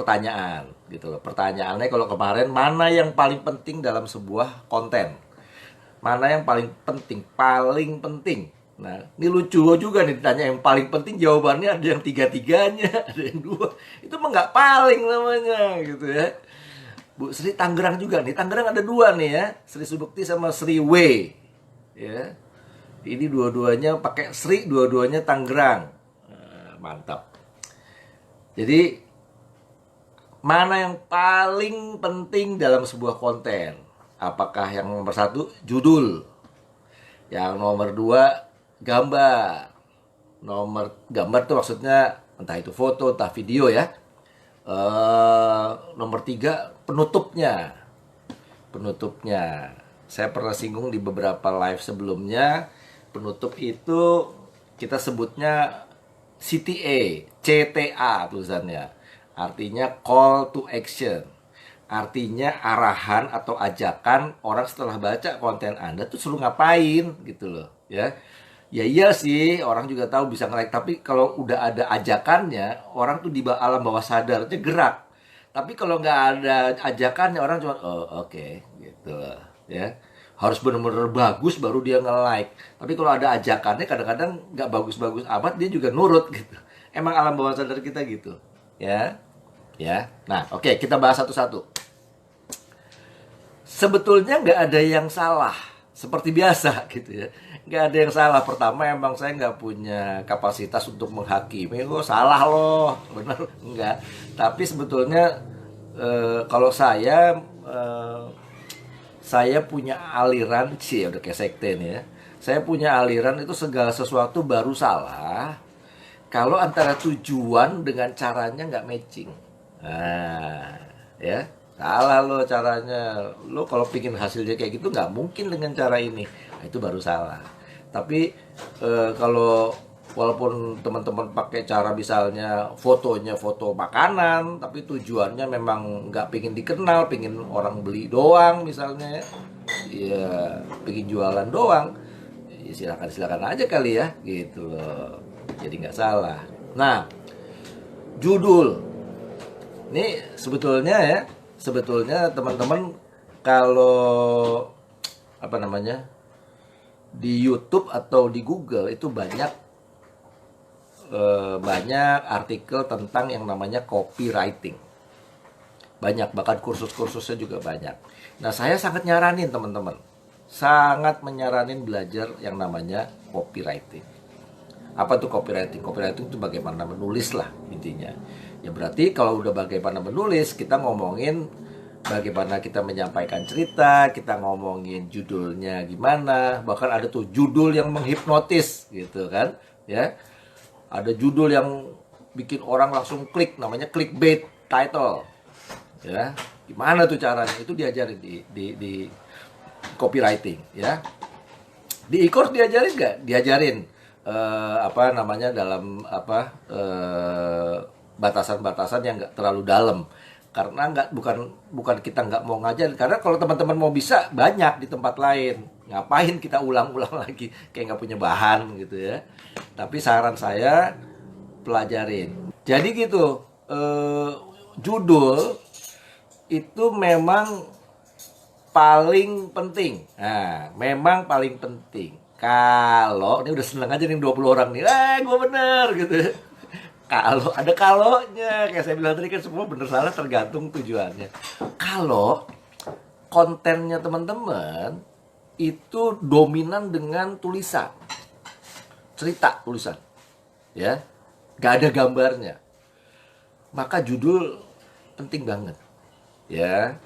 pertanyaan gitu loh. Pertanyaannya kalau kemarin, mana yang paling penting dalam sebuah konten? Mana yang paling penting? Paling penting. Nah, ini lucu juga nih ditanya yang paling penting, jawabannya ada yang tiga-tiganya, ada yang dua. Itu mah nggak paling namanya gitu ya. Bu Sri Tangerang juga nih. Tangerang ada dua nih ya, Sri Subekti sama Sri W. Ya. Ini dua-duanya pakai Sri, dua-duanya Tangerang. Mantap. Jadi mana yang paling penting dalam sebuah konten? Apakah yang nomor satu judul, yang nomor dua gambar, nomor gambar itu maksudnya entah itu foto, entah video ya. Nomor tiga penutupnya, penutupnya. Saya pernah singgung di beberapa live sebelumnya, penutup itu kita sebutnya CTA, CTA tulisannya. Artinya call to action. Artinya arahan atau ajakan orang setelah baca konten Anda tuh suruh ngapain gitu loh, ya. Ya iya sih, orang juga tahu bisa nge-like, tapi kalau udah ada ajakannya, orang tuh di alam bawah sadarnya gerak. Tapi kalau nggak ada ajakannya, orang cuma oh oke, gitu loh, ya. Harus benar-benar bagus baru dia nge-like. Tapi kalau ada ajakannya, kadang-kadang nggak bagus-bagus amat, dia juga nurut gitu. Emang alam bawah sadar kita gitu, ya. Ya, nah oke, kita bahas satu-satu. Sebetulnya nggak ada yang salah, seperti biasa gitu ya. Nggak ada yang salah. Pertama, emang saya nggak punya kapasitas untuk menghakimi. Oh salah loh, benar nggak. Tapi sebetulnya kalau saya punya aliran sih, udah kayak sekte nih ya. Saya punya aliran itu segala sesuatu baru salah kalau antara tujuan dengan caranya nggak matching. Nah, ya salah lo caranya. Lo kalau pingin hasilnya kayak gitu nggak mungkin dengan cara ini. Nah, itu baru salah. Tapi kalau walaupun teman-teman pakai cara misalnya fotonya foto makanan, tapi tujuannya memang nggak pingin dikenal, pingin orang beli doang misalnya, ya pingin jualan doang, ya silakan aja kali ya, gitu loh. Jadi nggak salah. Nah, judul. Ini sebetulnya teman-teman kalau apa namanya di YouTube atau di Google itu banyak artikel tentang yang namanya copywriting. Banyak, bahkan kursus-kursusnya juga banyak. Nah, saya sangat nyaranin teman-teman, sangat menyaranin belajar yang namanya copywriting. Apa tuh copywriting? Copywriting itu bagaimana menulis lah intinya. Ya berarti kalau udah bagaimana menulis, kita ngomongin bagaimana kita menyampaikan cerita, kita ngomongin judulnya gimana. Bahkan ada tuh judul yang menghipnotis gitu kan, ya. Ada judul yang bikin orang langsung klik, namanya clickbait title. Ya. Gimana tuh caranya? Itu diajarin di copywriting, ya. Di e-course diajarin nggak? Diajarin apa namanya dalam batasan-batasan yang nggak terlalu dalam, karena bukan kita nggak mau ngajarin, karena kalau teman-teman mau bisa banyak di tempat lain, ngapain kita ulang-ulang lagi kayak nggak punya bahan gitu ya. Tapi saran saya pelajarin. Jadi gitu, judul itu memang paling penting. Nah, memang paling penting. Kalau ini udah seneng aja nih 20 orang nih, gue bener gitu. Kalau ada kalonya, kayak saya bilang tadi kan semua bener salah tergantung tujuannya. Kalau kontennya teman-teman itu dominan dengan tulisan, cerita tulisan, ya, gak ada gambarnya, maka judul penting banget, ya.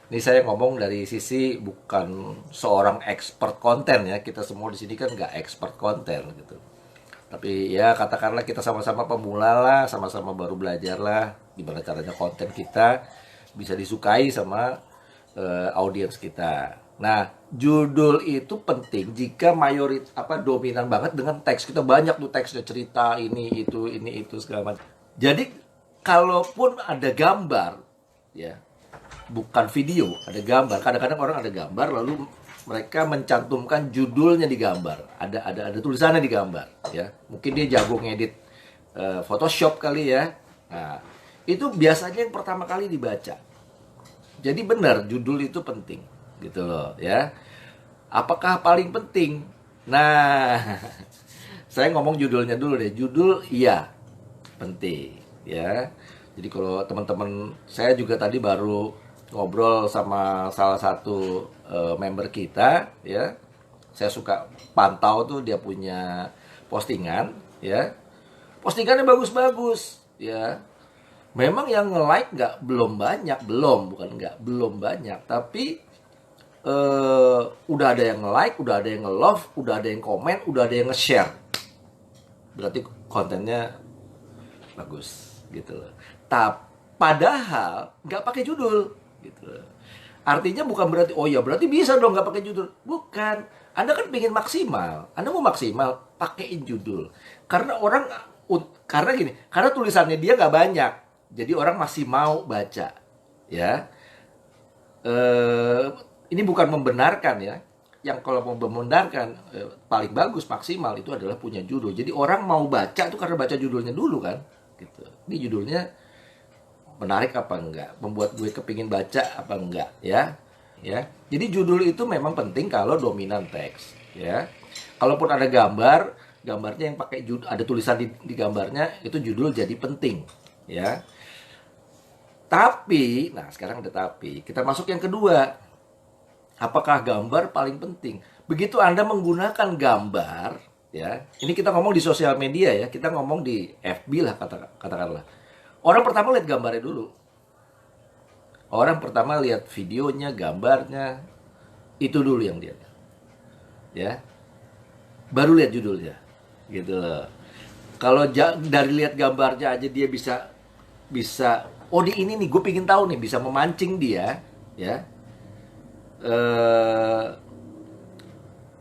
Ini saya ngomong dari sisi bukan seorang expert konten ya, kita semua di sini kan nggak expert konten gitu. Tapi ya katakanlah kita sama-sama pemula lah, sama-sama baru belajar lah gimana caranya konten kita bisa disukai sama audiens kita. Nah, judul itu penting jika dominan banget dengan teks. Kita banyak tuh teksnya, cerita ini itu segala macam. Jadi kalaupun ada gambar ya, bukan video, ada gambar. Kadang-kadang orang ada gambar lalu mereka mencantumkan judulnya di gambar. Ada tulisannya di gambar ya. Mungkin dia jago ngedit Photoshop kali ya. Nah, itu biasanya yang pertama kali dibaca. Jadi benar, judul itu penting, gitu loh ya. Apakah paling penting? Nah, saya ngomong judulnya dulu deh. Judul iya penting, ya. Jadi kalau teman-teman, saya juga tadi baru ngobrol sama salah satu member kita, ya. Saya suka pantau tuh dia punya postingan, ya. Postingannya bagus-bagus, ya. Memang yang nge-like belum banyak, belum banyak, tapi udah ada yang nge-like, udah ada yang nge-love, udah ada yang komen, udah ada yang nge-share. Berarti kontennya bagus, gitu loh. Padahal nggak pakai judul, gitu loh. Artinya bukan berarti, oh ya berarti bisa dong nggak pakai judul. Bukan. Anda kan pengen maksimal. Anda mau maksimal, pakaiin judul. Karena gini, karena tulisannya dia nggak banyak. Jadi orang masih mau baca, ya. Ini bukan membenarkan ya. Yang kalau mau membenarkan paling bagus maksimal itu adalah punya judul. Jadi orang mau baca itu karena baca judulnya dulu kan, gitu. Ini judulnya menarik apa enggak, membuat gue kepingin baca apa enggak, ya. Ya. Jadi judul itu memang penting kalau dominan teks, ya. Kalaupun ada gambarnya yang pakai judul, ada tulisan di gambarnya, itu judul jadi penting, ya. Tapi, nah sekarang ada tapi. Kita masuk yang kedua. Apakah gambar paling penting? Begitu Anda menggunakan gambar, ya. Ini kita ngomong di sosial media ya, kita ngomong di FB lah katakanlah. Orang pertama lihat gambarnya dulu. Orang pertama lihat videonya, gambarnya, itu dulu yang dia. Ya. Baru lihat judulnya. Gitu loh. Kalau dari lihat gambarnya aja dia bisa oh di ini nih gue pingin tahu nih, bisa memancing dia, ya.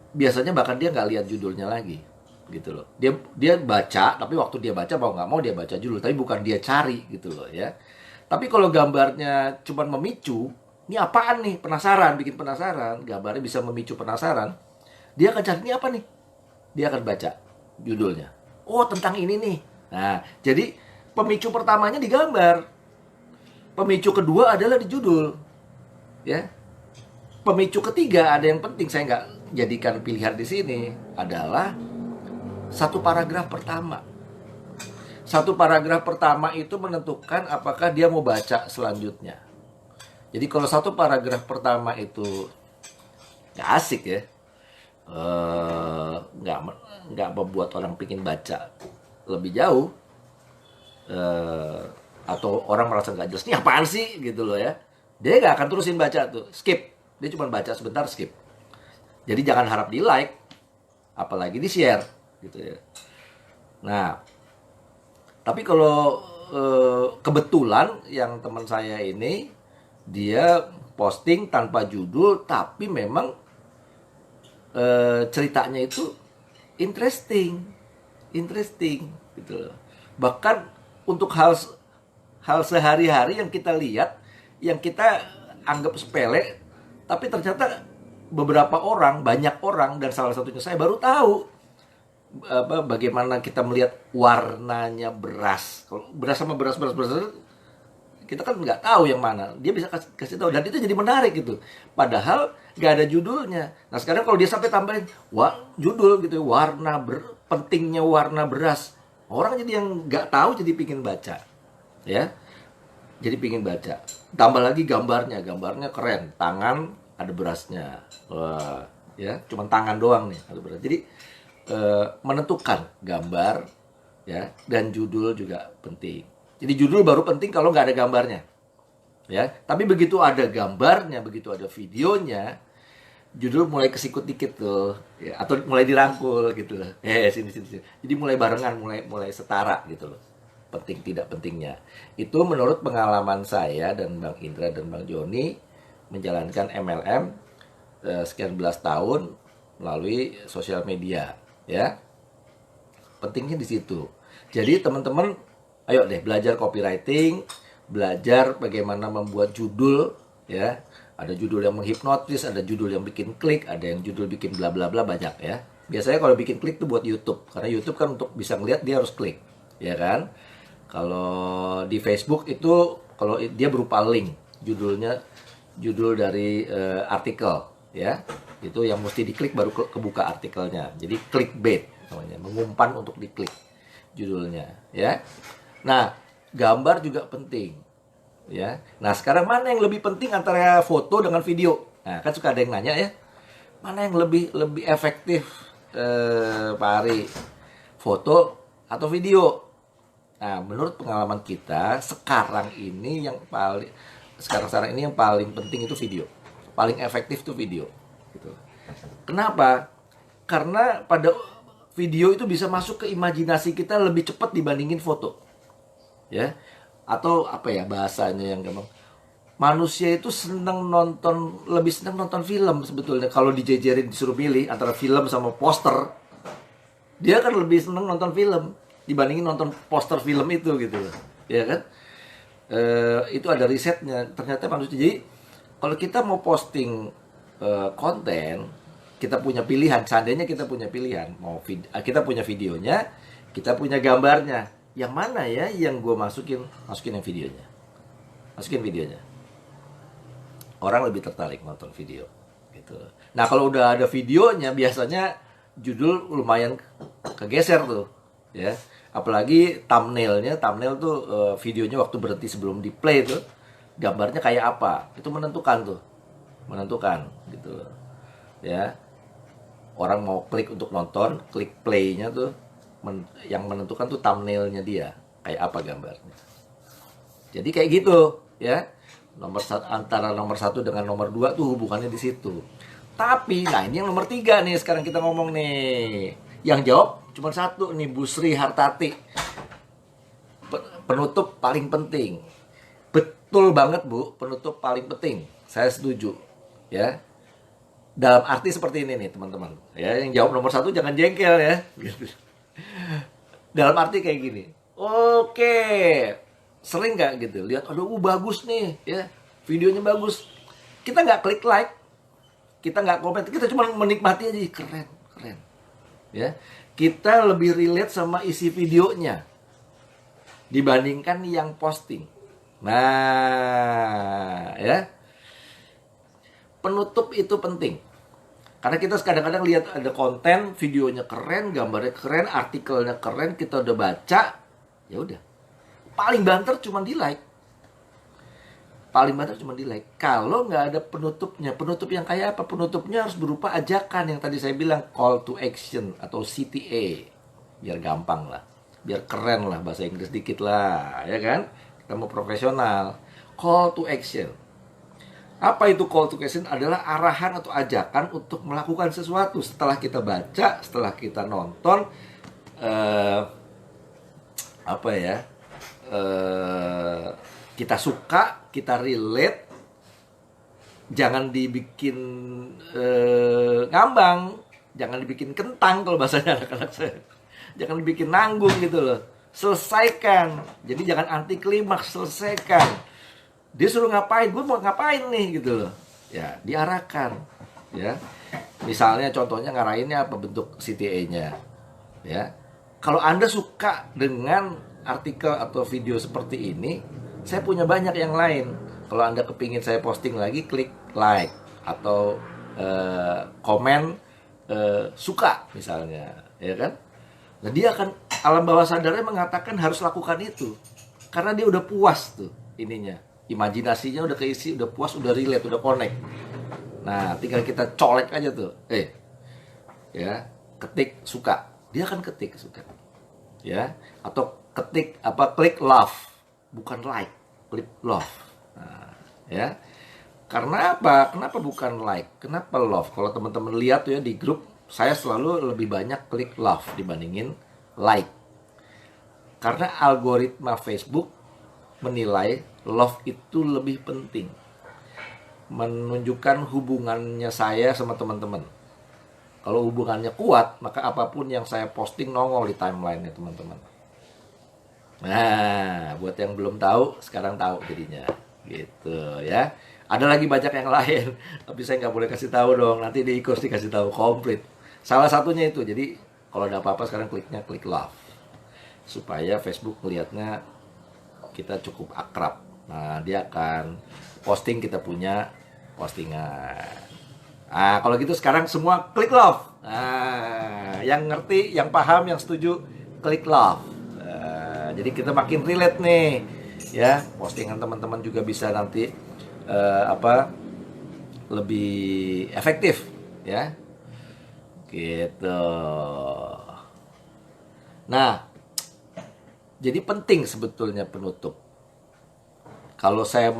Biasanya bahkan dia nggak lihat judulnya lagi, gitu loh. Dia baca, tapi waktu dia baca mau nggak mau dia baca judul, tapi bukan dia cari, gitu loh ya. Tapi kalau gambarnya cuma memicu, ini apaan nih, penasaran, bikin penasaran, gambarnya bisa memicu penasaran, dia akan cari ini apa nih, dia akan baca judulnya. Oh tentang ini nih. Nah jadi pemicu pertamanya di gambar. Pemicu kedua adalah di judul, ya. Pemicu ketiga ada yang penting saya nggak jadikan pilihan di sini adalah satu paragraf pertama. Satu paragraf pertama itu menentukan apakah dia mau baca selanjutnya. Jadi kalau satu paragraf pertama itu nggak asik ya, nggak membuat orang pingin baca lebih jauh. Atau orang merasa nggak jelas, ini apaan sih gitu loh ya, dia nggak akan terusin baca tuh, skip, dia cuma baca sebentar skip. Jadi jangan harap di like, apalagi di share gitu ya. Nah tapi kalau kebetulan yang teman saya ini dia posting tanpa judul, tapi memang ceritanya itu interesting gitu loh. Bahkan untuk hal sehari-hari yang kita lihat, yang kita anggap sepele, tapi ternyata banyak orang, dan salah satunya saya baru tahu bagaimana kita melihat warnanya beras. Kalau beras sama beras kita kan nggak tahu yang mana. Dia bisa kasih tahu, dan itu jadi menarik gitu. Padahal nggak ada judulnya. Nah sekarang kalau dia sampai tambahin judul gitu, pentingnya warna beras, orang jadi yang nggak tahu jadi pingin baca. Ya, jadi pingin baca. Tambah lagi gambarnya keren, tangan ada berasnya, wah, ya, cuma tangan doang nih ada beras. Jadi menentukan gambar, ya, dan judul juga penting. Jadi judul baru penting kalau nggak ada gambarnya, ya. Tapi begitu ada gambarnya, begitu ada videonya, judul mulai kesikut dikit tuh, ya, atau mulai dirangkul gitu loh. Sini. Jadi mulai barengan, mulai setara gitu loh. Penting tidak pentingnya. Itu menurut pengalaman saya dan Bang Indra dan Bang Joni menjalankan MLM sekian belas tahun melalui sosial media, ya. Pentingnya di situ. Jadi teman-teman, ayo deh belajar copywriting, belajar bagaimana membuat judul, ya. Ada judul yang menghipnotis, ada judul yang bikin klik, ada yang judul bikin bla bla bla, banyak ya. Biasanya kalau bikin klik tuh buat YouTube, karena YouTube kan untuk bisa ngeliat dia harus klik, ya kan? Kalau di Facebook itu kalau dia berupa link, judul dari artikel ya. Itu yang mesti diklik baru kebuka artikelnya. Jadi clickbait namanya, mengumpan untuk diklik judulnya ya. Nah, gambar juga penting ya. Nah, sekarang mana yang lebih penting antara foto dengan video? Nah, kan suka ada yang nanya ya. Mana yang lebih efektif Pak Ari? Foto atau video? Nah, menurut pengalaman kita sekarang ini yang paling penting itu video. Paling efektif itu video gitu. Kenapa? Karena pada video itu bisa masuk ke imajinasi kita lebih cepat dibandingin foto. Ya. Atau apa ya bahasanya yang gampang? Manusia itu lebih senang nonton film sebetulnya. Kalau dijejerin disuruh milih antara film sama poster, dia kan lebih senang nonton film dibandingin nonton poster film itu gitu, ya kan? Itu ada risetnya. Ternyata manusia. Jadi kalau kita mau posting konten, kita punya pilihan. Seandainya kita punya pilihan, kita punya videonya, kita punya gambarnya. Yang mana ya yang gue masukin yang videonya, masukin videonya. Orang lebih tertarik nonton video gitu. Nah, kalau udah ada videonya biasanya judul lumayan kegeser tuh ya. Apalagi thumbnail tuh videonya waktu berhenti sebelum di play tuh gambarnya kayak apa, itu menentukan gitu ya. Orang mau klik untuk nonton, klik playnya tuh yang menentukan tuh thumbnailnya dia kayak apa gambarnya. Jadi kayak gitu ya. Antara nomor 1 dengan nomor 2 tuh hubungannya di situ. Tapi nah ini yang nomor 3 nih sekarang kita ngomong nih. Yang jawab cuma satu nih, Bu Sri Hartati. Penutup paling penting. Betul banget Bu, penutup paling penting. Saya setuju ya. Dalam arti seperti ini nih teman-teman. Ya, yang jawab nomor 1 jangan jengkel ya. Dalam arti kayak gini. Oke. Sering nggak gitu lihat, aduh bagus nih ya, videonya bagus, kita nggak klik like, kita nggak komen, kita cuma menikmati aja, keren ya. Kita lebih relate sama isi videonya dibandingkan yang posting. Nah ya, penutup itu penting karena kita kadang-kadang lihat ada konten, videonya keren, gambarnya keren, artikelnya keren, kita udah baca, ya udah. Paling banter cuma di like. Kalau nggak ada penutupnya. Penutup yang kayak apa? Penutupnya harus berupa ajakan yang tadi saya bilang, call to action atau CTA. Biar gampang lah. Biar keren lah, bahasa Inggris dikit lah, ya kan? Kita mau profesional. Call to action. Apa itu call to action? Adalah arahan atau ajakan untuk melakukan sesuatu. Setelah kita baca, setelah kita nonton, kita suka, kita relate, jangan dibikin ngambang, jangan dibikin kentang kalau bahasanya anak-anak saya, jangan dibikin nanggung gitu loh, selesaikan. Jadi jangan anti klimaks, selesaikan. Dia suruh ngapain, gue mau ngapain nih gitu loh, ya diarahkan ya. Misalnya contohnya ngarahinnya apa, bentuk CTA-nya ya. Kalau Anda suka dengan artikel atau video seperti ini, saya punya banyak yang lain. Kalau Anda kepingin saya posting lagi, klik like atau komen suka misalnya, ya kan? Nah, dia akan alam bawah sadarnya mengatakan harus lakukan itu karena dia udah puas tuh ininya, imajinasinya udah keisi, udah puas, udah relate, udah connect. Nah, tinggal kita colek aja tuh, ya ketik suka, dia akan ketik suka, ya, atau klik love, bukan like, klik love. Nah, ya. Karena apa? Kenapa bukan like? Kenapa love? Kalau teman-teman lihat tuh ya di grup, saya selalu lebih banyak klik love dibandingin like. Karena algoritma Facebook menilai love itu lebih penting. Menunjukkan hubungannya saya sama teman-teman. Kalau hubungannya kuat, maka apapun yang saya posting nongol di timeline-nya teman-teman. Nah, buat yang belum tahu, sekarang tahu jadinya, gitu ya. Ada lagi banyak yang lain, tapi saya nggak boleh kasih tahu dong. Nanti di e-course dikasih tahu komplit. Salah satunya itu. Jadi kalau ada apa-apa sekarang klik love. supaya Facebook melihatnya kita cukup akrab. Nah, dia akan posting kita punya postingan. Nah, kalau gitu sekarang semua klik love. Nah, yang ngerti, yang paham, yang setuju, klik love. Jadi kita makin relate nih, ya. Postingan teman-teman juga bisa nanti lebih efektif, ya. Gitu. Nah, jadi penting sebetulnya penutup. Kalau saya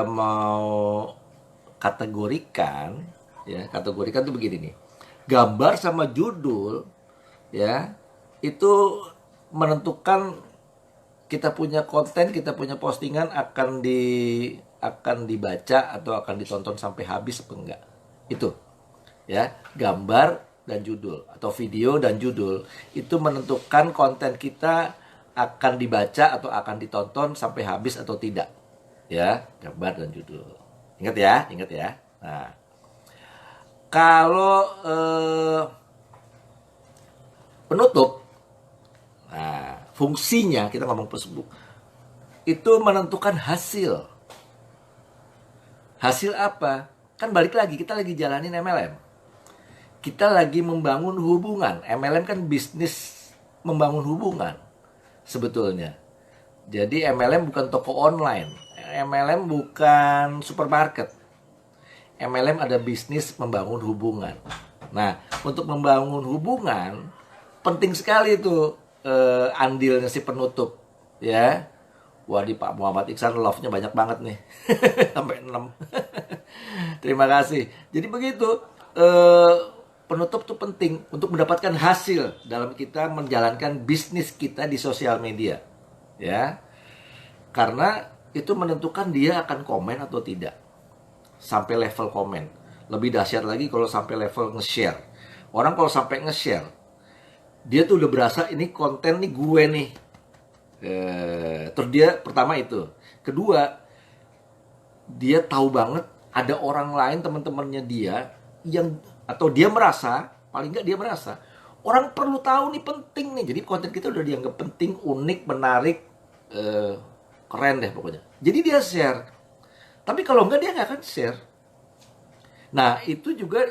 mau kategorikan, ya, kategorikan tuh begini nih. Gambar sama judul, ya, itu menentukan kita punya konten, kita punya postingan akan dibaca atau akan ditonton sampai habis apa enggak. Itu, ya, gambar dan judul atau video dan judul itu menentukan konten kita akan dibaca atau akan ditonton sampai habis atau tidak, ya, gambar dan judul. Ingat ya. Nah, kalau penutup, nah, fungsinya kita ngomong Facebook itu menentukan hasil. Hasil apa? Kan balik lagi, kita lagi jalanin MLM. Kita lagi membangun hubungan. MLM kan bisnis membangun hubungan sebetulnya. Jadi MLM bukan toko online. MLM bukan supermarket. MLM ada bisnis membangun hubungan. Nah, untuk membangun hubungan penting sekali itu andilnya si penutup, ya. Wah, di Pak Muhammad Iksan love-nya banyak banget nih. Sampai 6. Terima kasih. Jadi begitu, penutup itu penting untuk mendapatkan hasil dalam kita menjalankan bisnis kita di sosial media, ya. Karena itu menentukan dia akan komen atau tidak. Sampai level komen. Lebih dahsyat lagi kalau sampai level nge-share. Orang kalau sampai nge-share, dia tuh udah berasa ini konten nih gue nih. Terus dia pertama itu. Kedua, dia tahu banget ada orang lain teman-temannya dia yang, atau dia merasa, paling nggak dia merasa orang perlu tahu nih, penting nih. Jadi konten kita udah dianggap penting, unik, menarik, keren deh pokoknya. Jadi dia share. Tapi kalau enggak dia nggak akan share. Nah, itu juga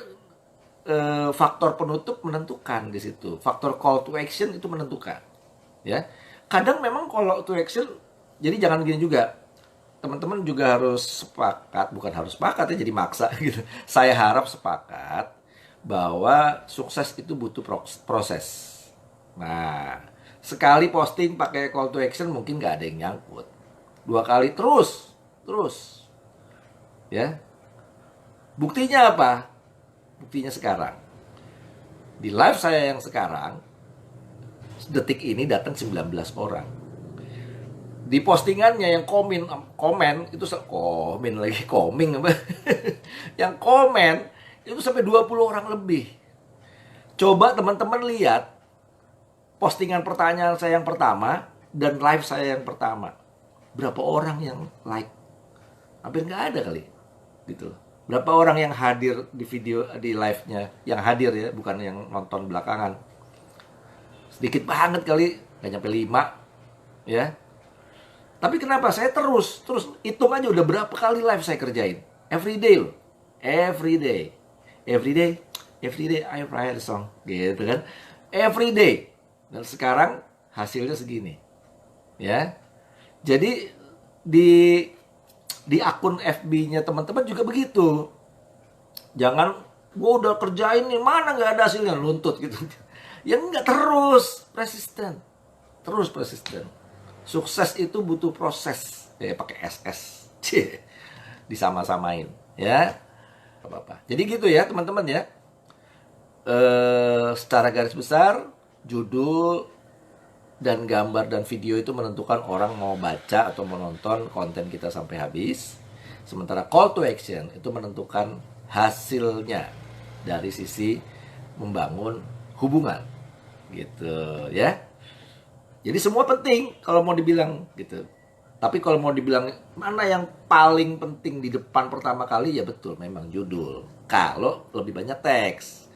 faktor penutup menentukan di situ. Faktor call to action itu menentukan. Ya. Kadang memang call to action, jadi jangan gini juga. Teman-teman juga harus sepakat, bukan harus sepakat ya, jadi maksa gitu. Saya harap sepakat bahwa sukses itu butuh proses. Nah, sekali posting pakai call to action mungkin nggak ada yang nyangkut. 2 kali terus. Ya. Buktinya apa? Buktinya sekarang. Di live saya yang sekarang, detik ini datang 19 orang. Di postingannya yang komen itu komen lagi, koming apa? Yang komen itu sampai 20 orang lebih. Coba teman-teman lihat postingan pertanyaan saya yang pertama dan live saya yang pertama. Berapa orang yang like? Hampir nggak ada kali. Gitu. Berapa orang yang hadir di video, di live-nya, yang hadir ya, bukan yang nonton belakangan. Sedikit banget kali, nggak nyampe 5, ya. Tapi kenapa saya terus hitung aja udah berapa kali live saya kerjain. Every day loh. Every day I write a song, gitu kan. Every day. Dan sekarang hasilnya segini. Ya. Jadi di akun FB-nya teman-teman juga begitu. Jangan gue udah kerjain nih, mana nggak ada hasilnya, luntut gitu. Ya nggak, terus persisten. Sukses itu butuh proses. Pakai SS. Disama-samain, ya. Apa-apa. Jadi gitu ya teman-teman ya. Secara garis besar, judul dan gambar dan video itu menentukan orang mau baca atau menonton konten kita sampai habis. Sementara call to action itu menentukan hasilnya dari sisi membangun hubungan, gitu ya. Jadi semua penting kalau mau dibilang gitu. Tapi kalau mau dibilang mana yang paling penting di depan pertama kali, ya betul memang judul. Kalau lebih banyak teks.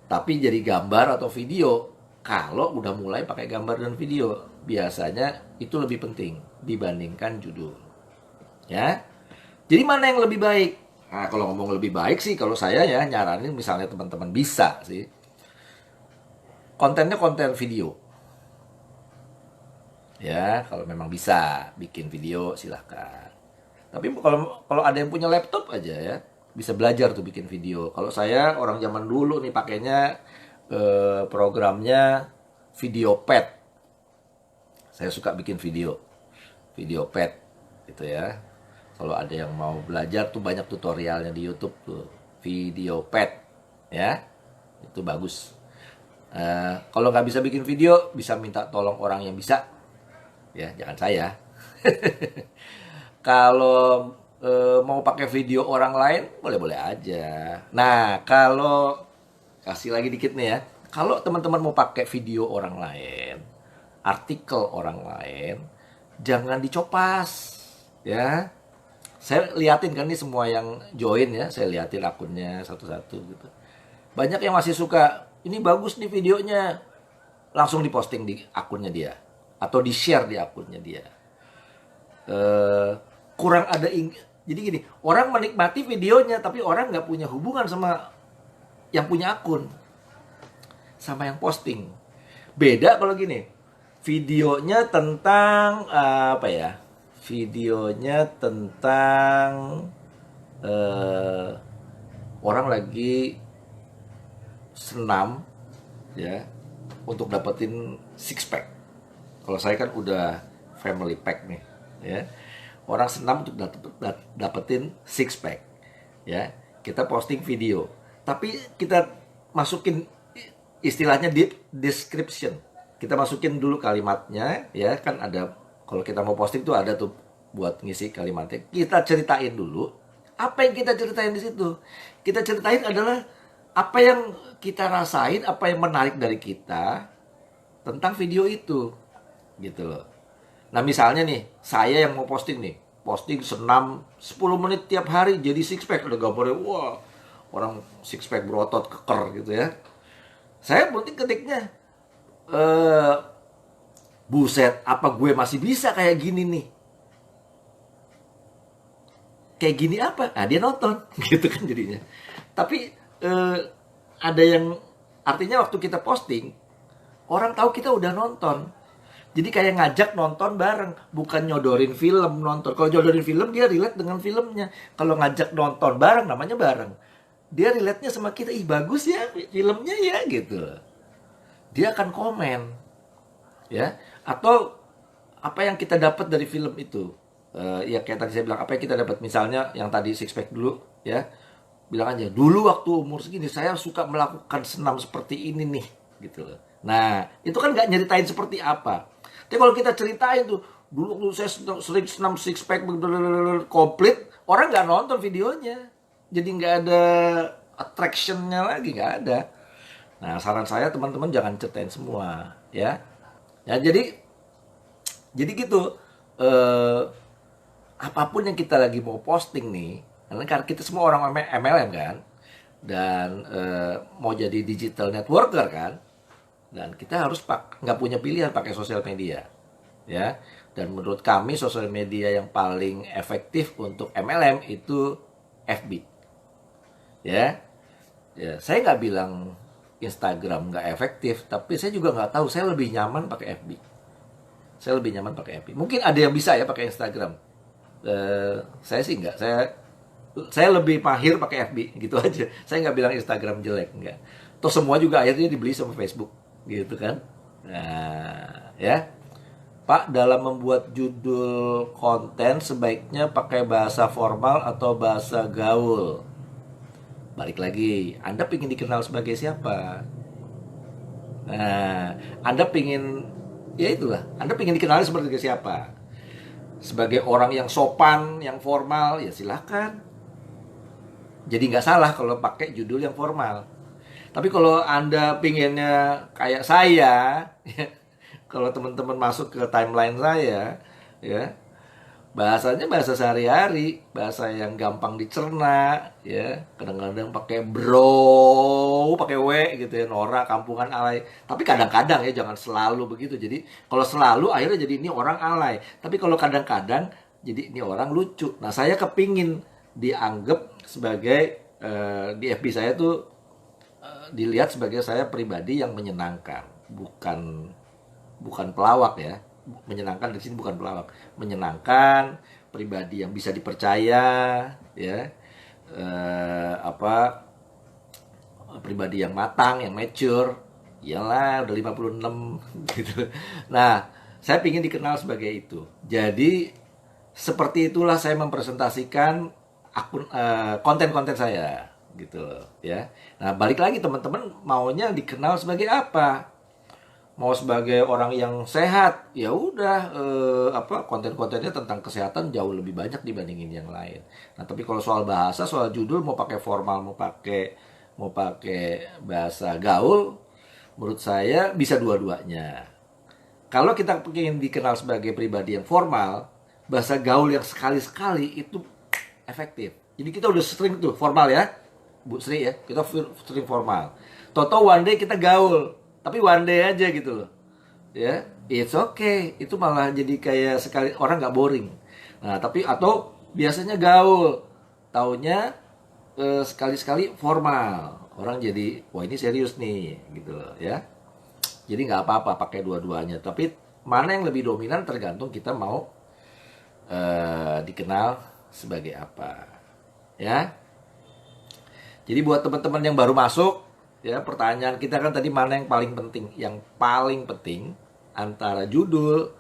Tapi jadi gambar atau video, Kalau udah mulai pakai gambar dan video, biasanya itu lebih penting dibandingkan judul. Ya. Jadi mana yang lebih baik? Nah, kalau ngomong lebih baik sih, kalau saya ya nyaranin misalnya teman-teman bisa sih. Kontennya konten video. Ya, kalau memang bisa bikin video silahkan. Tapi kalau ada yang punya laptop aja ya, bisa belajar tuh bikin video. Kalau saya orang zaman dulu nih pakainya programnya Video Pad. Saya suka bikin video pad gitu ya. Kalau ada yang mau belajar tuh banyak tutorialnya di YouTube tuh, Video Pad ya, itu bagus. Kalau nggak bisa bikin video, bisa minta tolong orang yang bisa, ya jangan saya. Kalau mau pakai video orang lain, boleh-boleh aja. Nah, kalau kasih lagi dikit nih ya, kalau teman-teman mau pakai video orang lain, artikel orang lain, jangan dicopas, ya. Saya liatin kan nih semua yang join ya, saya liatin akunnya satu-satu gitu. Banyak yang masih suka, ini bagus nih videonya, langsung diposting di akunnya dia atau di share di akunnya dia. Kurang ada jadi gini, orang menikmati videonya tapi orang nggak punya hubungan sama yang punya akun, sama yang posting. Beda kalau gini, videonya tentang apa ya? Videonya tentang orang lagi senam ya untuk dapetin six pack. Kalau saya kan udah family pack nih, ya. Orang senam untuk dapetin six pack, ya. Kita posting video, tapi kita masukin istilahnya deep description. Kita masukin dulu kalimatnya, ya kan ada. Kalau kita mau posting tuh ada tuh buat ngisi kalimatnya. Kita ceritain dulu apa yang kita ceritain di situ. Kita ceritain adalah apa yang kita rasain, apa yang menarik dari kita tentang video itu, gitu loh. Nah misalnya nih, saya yang mau posting nih, posting senam 10 menit tiap hari jadi six pack, ada gambarnya, wah orang six pack berotot keker gitu ya. Saya penting ketiknya, buset, apa gue masih bisa kayak gini nih? Kayak gini apa? Nah dia nonton, gitu kan jadinya. Tapi ada yang artinya waktu kita posting, orang tahu kita udah nonton. Jadi kayak ngajak nonton bareng, bukan nyodorin film nonton. Kalau nyodorin film dia relate dengan filmnya. Kalau ngajak nonton bareng namanya bareng. Dia relate-nya sama kita, ih bagus ya filmnya ya gitu. Dia akan komen. Ya, atau apa yang kita dapat dari film itu. Ya kayak tadi saya bilang, apa yang kita dapat misalnya yang tadi six pack dulu ya. Bilang aja, dulu waktu umur segini saya suka melakukan senam seperti ini nih gitu loh. Nah, itu kan nggak nyeritain seperti apa. Tapi kalau kita ceritain tuh, dulu saya sering senam six pack komplit, orang nggak nonton videonya. Jadi nggak ada attraction-nya lagi, nggak ada. Nah, saran saya teman-teman jangan ceritain semua, ya. Ya, jadi gitu. Apapun yang kita lagi mau posting nih, karena kita semua orang MLM kan, dan mau jadi digital networker kan, dan kita harus nggak punya pilihan pakai sosial media, ya. Dan menurut kami sosial media yang paling efektif untuk MLM itu FB, ya. Ya, saya nggak bilang Instagram nggak efektif, tapi saya juga nggak tahu. Saya lebih nyaman pakai FB. Saya lebih nyaman pakai FB. Mungkin ada yang bisa ya pakai Instagram. Saya sih nggak. Saya lebih mahir pakai FB gitu aja. Saya nggak bilang Instagram jelek, nggak. Toh semua juga akhirnya dibeli sama Facebook, gitu kan. Nah, ya. Pak, dalam membuat judul konten sebaiknya pakai bahasa formal atau bahasa gaul? Balik lagi, Anda ingin dikenal sebagai siapa? Nah, Anda ingin, ya itulah, Anda ingin dikenal sebagai siapa? Sebagai orang yang sopan, yang formal, ya silakan. Jadi nggak salah kalau pakai judul yang formal. Tapi kalau Anda pinginnya kayak saya, kalau teman-teman masuk ke timeline saya, ya, Bahasanya bahasa sehari-hari, bahasa yang gampang dicerna, ya. Kadang-kadang pakai bro, pakai w gitu ya, norak, kampungan, alay. Tapi kadang-kadang ya, jangan selalu begitu. Jadi kalau selalu akhirnya jadi ini orang alay. Tapi kalau kadang-kadang jadi ini orang lucu. Nah, saya kepingin dianggap sebagai di FB saya tuh dilihat sebagai saya pribadi yang menyenangkan, bukan bukan pelawak ya. Menyenangkan di sini bukan pelawak, menyenangkan, pribadi yang bisa dipercaya, ya, apa, pribadi yang matang, yang mature, iyalah udah 56 gitu. Nah, saya ingin dikenal sebagai itu. Jadi seperti itulah saya mempresentasikan akun konten-konten saya gitu loh, ya. Nah, balik lagi teman-teman maunya dikenal sebagai apa? Mau sebagai orang yang sehat, ya udah apa, konten-kontennya tentang kesehatan jauh lebih banyak dibandingin yang lain. Nah, tapi kalau soal bahasa, soal judul, mau pakai formal, mau pakai bahasa gaul, menurut saya bisa dua-duanya. Kalau kita ingin dikenal sebagai pribadi yang formal, bahasa gaul yang sekali-sekali itu efektif. Jadi kita udah sering tuh formal ya, Bu Sri ya, kita sering formal. Toto one day kita gaul, tapi one day aja gitu loh. Ya, it's okay. Itu malah jadi kayak sekali orang nggak boring. Nah, tapi atau biasanya gaul, taunya sekali-sekali formal. Orang jadi, wah ini serius nih, gitu loh ya. Jadi nggak apa-apa pakai dua-duanya. Tapi mana yang lebih dominan tergantung kita mau dikenal sebagai apa, ya. Jadi buat teman-teman yang baru masuk, ya, pertanyaan kita kan tadi mana yang paling penting? Yang paling penting antara judul,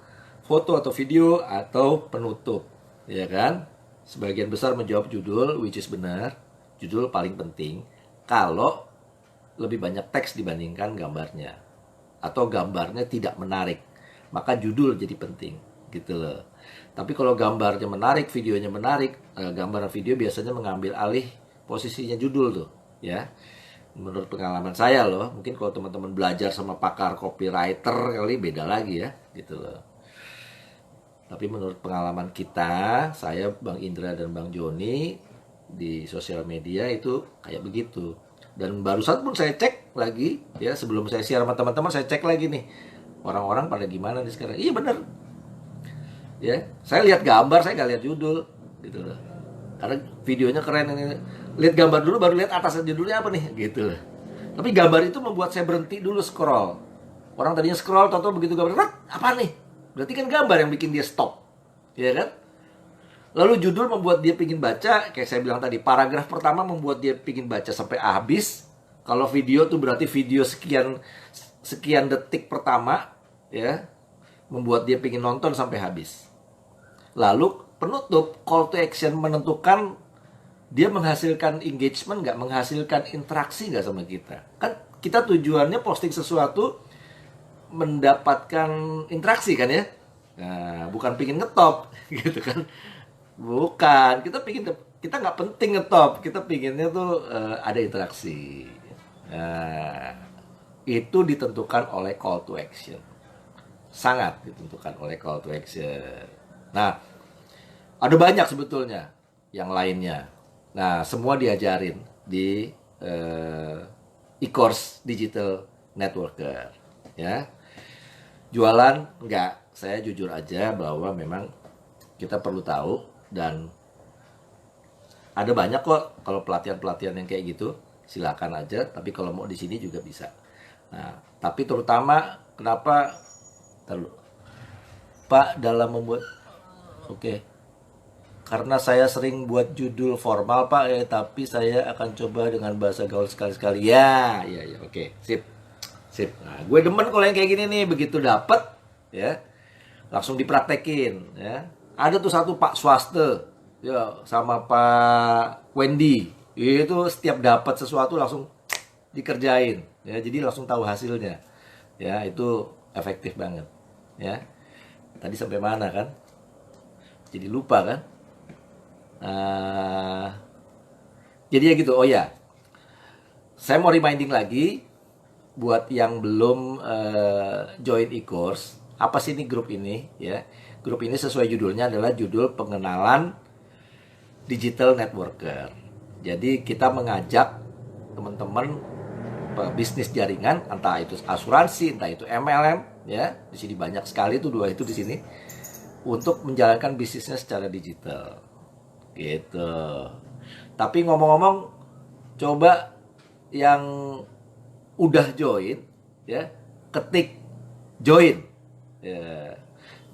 foto atau video atau penutup, ya kan? Sebagian besar menjawab judul, which is benar. Judul paling penting kalau lebih banyak teks dibandingkan gambarnya, atau gambarnya tidak menarik, maka judul jadi penting, gitu loh. Tapi kalau gambarnya menarik, videonya menarik, gambar dan video biasanya mengambil alih posisinya judul tuh, ya. Menurut pengalaman saya loh, mungkin kalau teman-teman belajar sama pakar copywriter kali beda lagi ya, gitu loh. Tapi menurut pengalaman kita, saya, Bang Indra dan Bang Joni di sosial media itu kayak begitu. Dan barusan pun saya cek lagi ya, sebelum saya share sama teman-teman, saya cek lagi nih orang-orang pada gimana nih sekarang. Iya bener ya, saya lihat gambar, saya nggak lihat judul gitu loh, karena videonya keren ini. Lihat gambar dulu baru lihat atas judulnya apa nih gitu loh. Tapi gambar itu membuat saya berhenti dulu scroll. Orang tadinya scroll, tonton begitu gambar, apa nih? Berarti kan gambar yang bikin dia stop, ya kan? Lalu judul membuat dia pingin baca, kayak saya bilang tadi, paragraf pertama membuat dia pingin baca sampai habis. Kalau video tuh berarti video sekian sekian detik pertama, ya, membuat dia pingin nonton sampai habis. Lalu penutup, call to action, menentukan dia menghasilkan engagement nggak, menghasilkan interaksi nggak sama kita. Kan kita tujuannya posting sesuatu mendapatkan interaksi kan ya. Nah, bukan pingin ngetop gitu kan. Bukan, kita nggak penting ngetop, kita pinginnya tuh ada interaksi. Nah, itu ditentukan oleh call to action, sangat ditentukan oleh call to action. Nah, ada banyak sebetulnya yang lainnya. Nah, semua diajarin di e-course Digital Networker, ya. Jualan enggak, saya jujur aja bahwa memang kita perlu tahu. Dan ada banyak kok kalau pelatihan-pelatihan yang kayak gitu, silakan aja. Tapi kalau mau di sini juga bisa. Nah, tapi terutama kenapa Pak dalam membuat, oke, karena saya sering buat judul formal Pak, tapi saya akan coba dengan bahasa gaul sekali-sekali. Ya, oke, sip. Nah, gue demen kalau yang kayak gini nih, begitu dapet, ya, langsung dipraktekin, ya. Ada tuh satu Pak Swaste ya sama Pak Wendy, itu setiap dapat sesuatu langsung dikerjain ya, jadi langsung tahu hasilnya ya. Itu efektif banget ya. Tadi sampai mana kan, jadi lupa kan. Jadi ya gitu. Oh ya, saya mau reminding lagi buat yang belum join e-course, Apa sih ini grup ini? Ya, grup ini sesuai judulnya adalah judul pengenalan digital networker. Jadi kita mengajak teman-teman bisnis jaringan, entah itu asuransi, entah itu MLM, ya. Di sini banyak sekali tuh dua itu di sini untuk menjalankan bisnisnya secara digital. Gitu. Tapi ngomong-ngomong, coba yang udah join, ya, ketik join. Ya.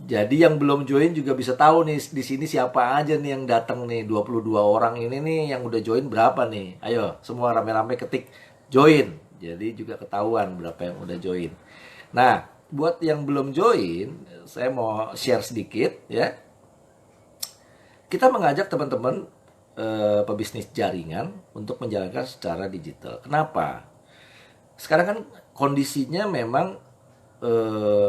Jadi yang belum join juga bisa tahu nih di sini siapa aja nih yang datang nih. 22 orang ini nih yang udah join berapa nih? Ayo semua rame-rame ketik join. Jadi juga ketahuan berapa yang udah join. Nah, buat yang belum join, saya mau share sedikit ya. Kita mengajak teman-teman pebisnis jaringan untuk menjalankan secara digital. Kenapa? Sekarang kan kondisinya memang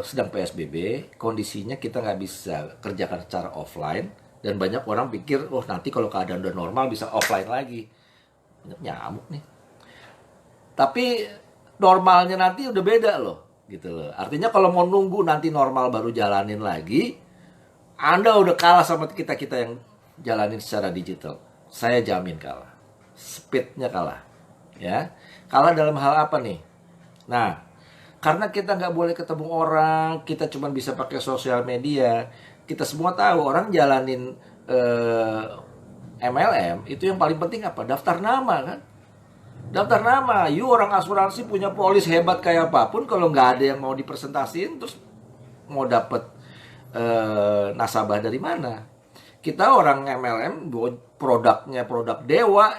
sedang PSBB, kondisinya kita nggak bisa kerjakan secara offline, dan banyak orang pikir, oh nanti kalau keadaan udah normal bisa offline lagi. Banyak nyamuk nih. Tapi normalnya nanti udah beda loh, gitu loh. Artinya kalau mau nunggu nanti normal baru jalanin lagi, Anda udah kalah sama kita-kita yang jalanin secara digital. Saya jamin kalah. Speednya kalah. Ya, kalah dalam hal apa nih? Nah, karena kita nggak boleh ketemu orang, kita cuma bisa pakai sosial media. Kita semua tahu orang jalanin MLM itu yang paling penting apa? Daftar nama kan? Daftar nama. You orang asuransi punya polis hebat kayak apapun, kalau nggak ada yang mau dipresentasiin, terus mau dapet nasabah dari mana? Kita orang MLM, produknya produk dewa.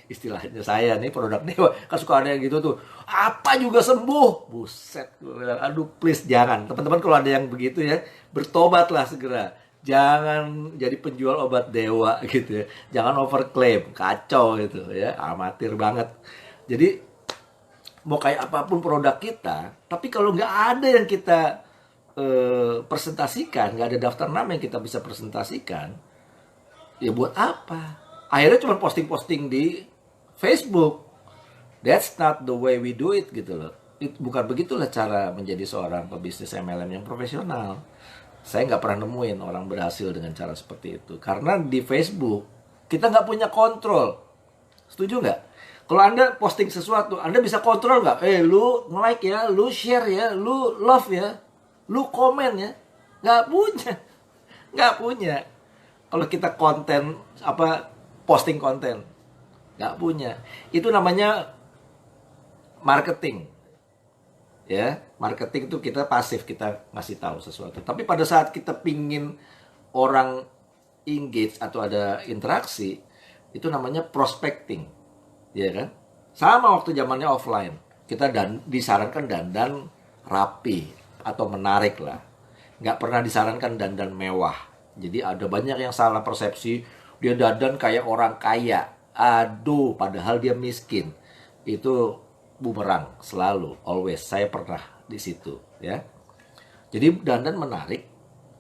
Istilahnya saya nih produk dewa, kan suka ada yang gitu tuh, apa juga sembuh, buset, gue bilang aduh please jangan teman-teman, kalau ada yang begitu ya bertobatlah segera, jangan jadi penjual obat dewa gitu ya, jangan overclaim, kacau gitu ya, amatir banget. Jadi mau kayak apapun produk kita, tapi kalau nggak ada yang kita presentasikan, nggak ada daftar nama yang kita bisa presentasikan, ya buat apa? Akhirnya cuma posting-posting di Facebook. That's not the way we do it gitu loh. Bukan begitulah cara menjadi seorang pebisnis MLM yang profesional. Saya nggak pernah nemuin orang berhasil dengan cara seperti itu. Karena di Facebook kita nggak punya kontrol. Setuju nggak? Kalau Anda posting sesuatu, Anda bisa kontrol nggak? Lu like ya, lu share ya, lu love ya, lu komen ya. Nggak punya. Nggak punya. Kalau kita konten, posting konten, nggak punya. Itu namanya marketing. Ya, marketing itu kita pasif, kita ngasih tahu sesuatu. Tapi pada saat kita pingin orang engage atau ada interaksi, itu namanya prospecting. Ya kan? Sama waktu zamannya offline. Kita disarankan dandan rapi atau menarik lah. Nggak pernah disarankan dandan mewah. Jadi ada banyak yang salah persepsi, dia dandan kayak orang kaya. Aduh, padahal dia miskin. Itu bumerang selalu, always. Saya pernah di situ, ya. Jadi dandan menarik,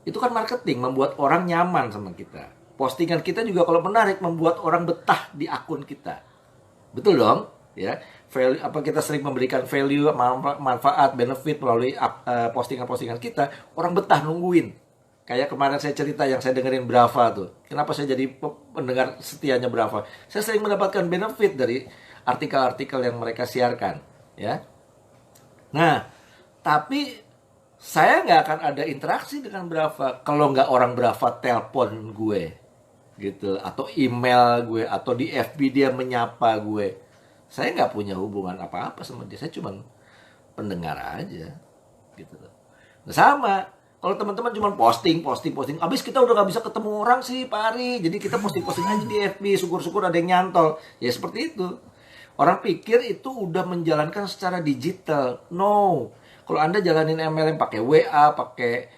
itu kan marketing, membuat orang nyaman sama kita. Postingan kita juga kalau menarik, membuat orang betah di akun kita. Betul dong, ya. Value, kita sering memberikan value, manfaat, benefit melalui postingan-postingan kita, orang betah nungguin. Kayak kemarin saya cerita yang saya dengerin Brava tuh. Kenapa saya jadi pendengar setianya Brava? Saya sering mendapatkan benefit dari artikel-artikel yang mereka siarkan, ya. Nah, tapi saya nggak akan ada interaksi dengan Brava kalau nggak orang Brava telepon gue, gitu, atau email gue, atau di FB dia menyapa gue. Saya nggak punya hubungan apa-apa sama dia. Saya cuma pendengar aja, gitu. Nah, sama. Kalau teman-teman cuma posting. Abis kita udah nggak bisa ketemu orang sih, Pak Ari. Jadi kita posting aja di FB. Syukur-syukur ada yang nyantol. Ya seperti itu. Orang pikir itu udah menjalankan secara digital. No. Kalau Anda jalanin MLM pakai WA, pakai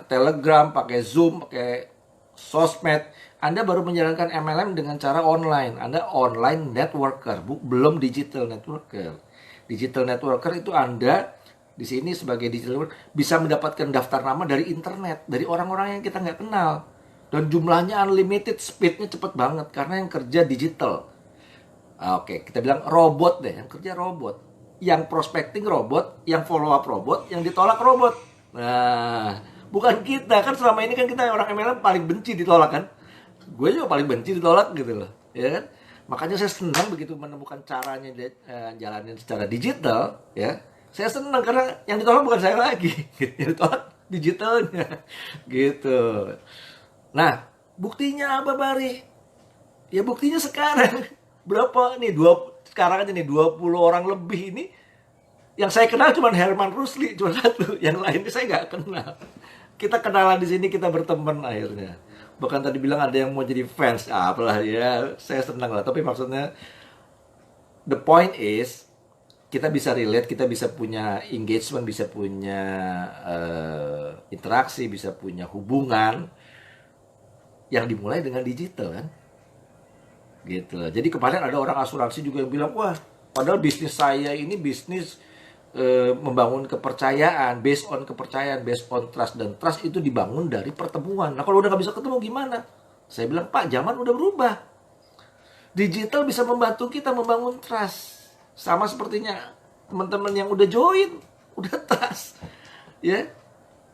Telegram, pakai Zoom, pakai sosmed, Anda baru menjalankan MLM dengan cara online. Anda online networker, belum digital networker. Digital networker itu Anda di sini sebagai digital bisa mendapatkan daftar nama dari internet, dari orang-orang yang kita nggak kenal, dan jumlahnya unlimited, speednya cepet banget karena yang kerja digital. Oke, kita bilang robot deh, yang kerja robot. yang prospecting robot, yang follow up robot, yang ditolak robot. Nah, bukan kita kan, selama ini kan kita orang MLM paling benci ditolak kan. Gue juga paling benci ditolak gitu loh, ya kan. Makanya saya senang begitu menemukan caranya jalanin secara digital, ya. Saya senang karena yang ditolak bukan saya lagi, yang ditolak digitalnya, gitu. Nah, buktinya apa, Bari? Ya buktinya sekarang. Berapa nih? Sekarang aja nih 20 orang lebih ini. Yang saya kenal cuma Herman Rusli, cuma satu. Yang lainnya saya nggak kenal. Kita kenalan di sini, kita berteman akhirnya. Bahkan tadi bilang ada yang mau jadi fans. Apalah ya, saya senang lah. Tapi maksudnya, the point is, kita bisa relate, kita bisa punya engagement, bisa punya interaksi, bisa punya hubungan yang dimulai dengan digital kan, gitu. Jadi kemarin ada orang asuransi juga yang bilang, wah, padahal bisnis saya ini bisnis membangun kepercayaan, based on kepercayaan, based on trust, dan trust itu dibangun dari pertemuan. Nah kalau udah nggak bisa ketemu gimana? Saya bilang, Pak, zaman udah berubah. Digital bisa membantu kita membangun trust. Sama sepertinya teman-teman yang udah join, udah trust, ya,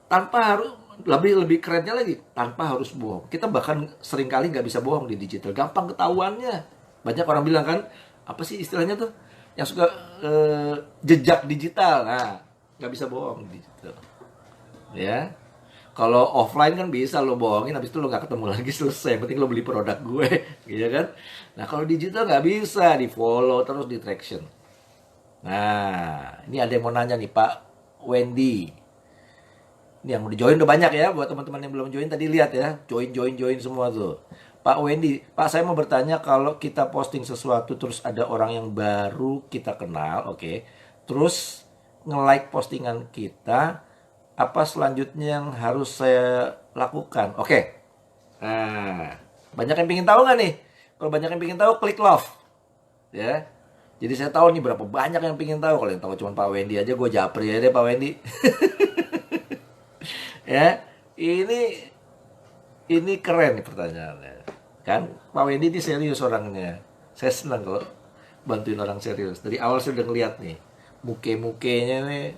tanpa harus, lebih kerennya lagi, tanpa harus bohong. Kita bahkan seringkali nggak bisa bohong di digital, gampang ketahuannya. Banyak orang bilang kan, apa sih istilahnya tuh, yang suka jejak digital. Nah, nggak bisa bohong di digital, ya. Kalau offline kan bisa lo bohongin, habis itu lo nggak ketemu lagi, selesai. Yang penting lo beli produk gue, gitu kan. Nah kalau digital nggak bisa, di follow terus, di traction. Nah, ini ada yang mau nanya nih, Pak Wendy. Ini yang udah join udah banyak ya. Buat teman-teman yang belum join tadi lihat ya, join semua tuh. Pak Wendy, Pak, saya mau bertanya, kalau kita posting sesuatu terus ada orang yang baru kita kenal, oke, terus nge-like postingan kita, apa selanjutnya yang harus saya lakukan? Oke. Nah, banyak yang pengen tahu nggak nih? Kalau banyak yang pengen tahu, klik love, ya. Jadi saya tahu nih berapa banyak yang pengen tahu. Kalau yang tahu cuma Pak Wendy aja, gue japri aja deh Pak Wendy. Ya, ini keren nih pertanyaannya. Kan Pak Wendy ini serius orangnya. Saya senang kalau bantuin orang serius. Dari awal saya udah ngeliat nih, muke-mukenya nih,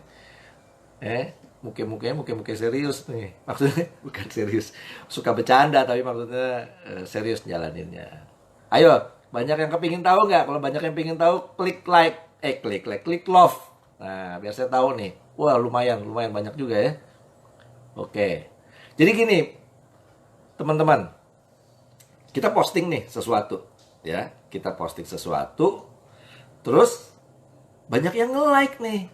muke-muke serius nih. Maksudnya bukan serius, suka bercanda, tapi maksudnya serius jalaninnya. Ayo, banyak yang kepingin tahu nggak? Kalau banyak yang pingin tahu, klik like, klik love. Nah, biar saya tahu nih. Wah, lumayan banyak juga ya. Oke. Jadi gini, teman-teman, kita posting nih sesuatu, ya. Kita posting sesuatu, terus banyak yang nge-like nih.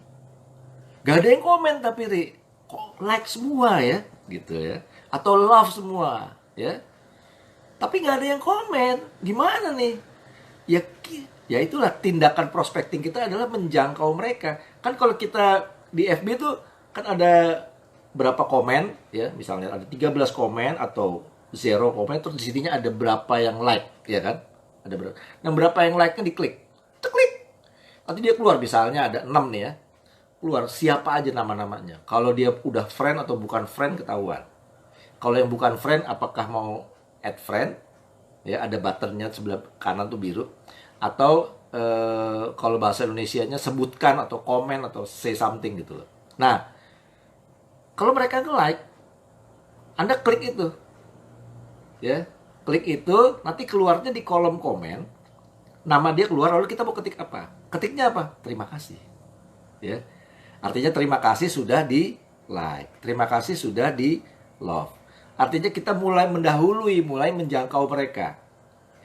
Gak ada yang komen tapi kok like semua ya, gitu ya. Atau love semua, ya. Tapi gak ada yang komen. Gimana nih? Ya itulah tindakan prospecting kita adalah menjangkau mereka. Kan kalau kita di FB tuh kan ada berapa komen, ya. Misalnya ada 13 komen atau 0 komen, terus di sininya ada berapa yang like, ya kan? Ada berapa. Nah, berapa yang like-nya diklik. Klik. Nanti dia keluar, misalnya ada 6 nih ya. Keluar siapa aja nama-namanya. Kalau dia udah friend atau bukan friend ketahuan. Kalau yang bukan friend, apakah mau add friend? Ya, ada buttonnya sebelah kanan tuh biru. Atau kalau bahasa Indonesianya sebutkan atau komen atau say something gitu loh. Nah, kalau mereka nge-like, Anda klik itu. Ya, klik itu, nanti keluarnya di kolom komen. Nama dia keluar, lalu kita mau ketik apa? Ketiknya apa? Terima kasih. Ya. Artinya terima kasih sudah di like, terima kasih sudah di love. Artinya kita mulai mendahului, mulai menjangkau mereka.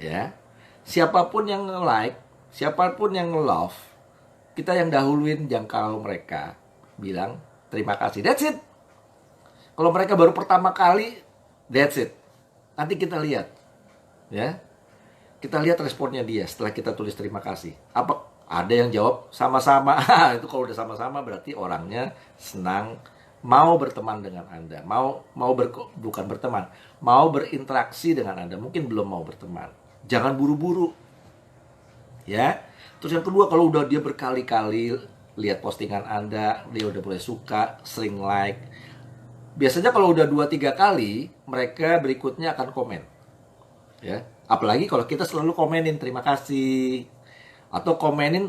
Ya. Siapapun yang like, siapapun yang love, kita yang dahuluin jangkau mereka. Bilang terima kasih. That's it. Kalau mereka baru pertama kali, that's it. Nanti kita lihat. Ya. Kita lihat responnya dia setelah kita tulis terima kasih. Apa ada yang jawab sama-sama? Itu kalau udah sama-sama berarti orangnya senang, mau berteman dengan Anda, bukan berteman, mau berinteraksi dengan Anda. Mungkin belum mau berteman. Jangan buru-buru. Ya. Terus yang kedua, kalau udah dia berkali-kali lihat postingan Anda, dia udah mulai suka, sering like. Biasanya kalau udah 2-3 kali, mereka berikutnya akan komen. Ya. Apalagi kalau kita selalu komenin terima kasih, atau komenin